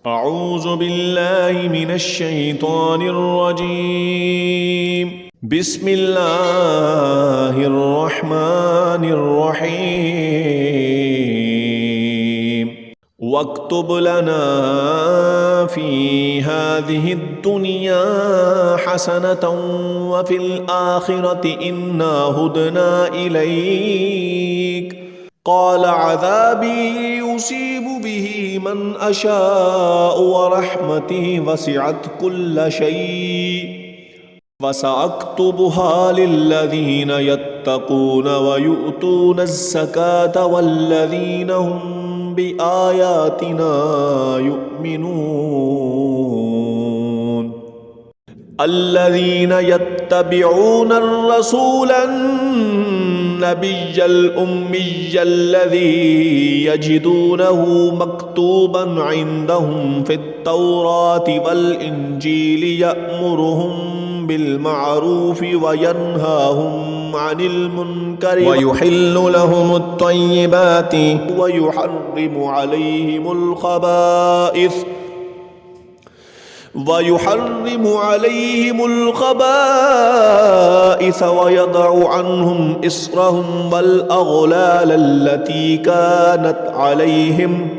أعوذ بالله من الشيطان الرجيم. بسم الله الرحمن الرحيم. واكتب لنا في هذه الدنيا حسنة وفي الآخرة إنا هدنا إليك. قال عذابي يصيب به من أشاء ورحمتي وسعت كل شيء فسأكتبها للذين يتقون ويؤتون الزكاة والذين هم بآياتنا يؤمنون. الذين يتبعون الرسول النبي الأمي الذي يجدونه مكتوبا عندهم في التوراة والإنجيل يأمرهم بالمعروف وينهاهم عن المنكر ويحل لهم الطيبات ويحرم عليهم الخبائث ويضع عنهم إصرهم والأغلال التي كانت عليهم.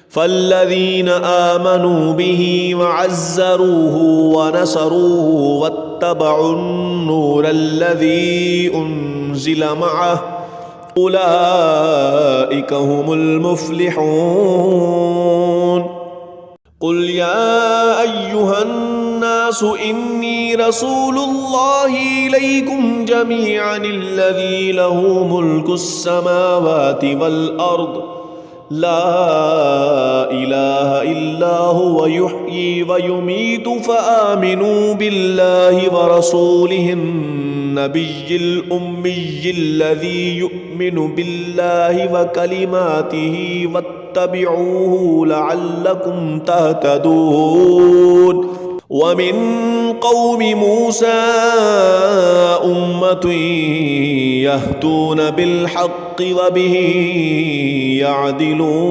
فالذين آمنوا به وعزروه ونصروه واتبعوا النور الذي أنزل معه أولئك هم المفلحون. قل يا أيها الناس إني رسول الله إليكم جميعا الذي له ملك السماوات والأرض لا إله إلا هو يحيي ويميت فآمنوا بالله ورسوله النبي الأمي الذي يؤمن بالله وكلماته واتبعوه لعلكم تهتدون. ومن قوم موسى أمة يهدون بالحق وبه يعدلون.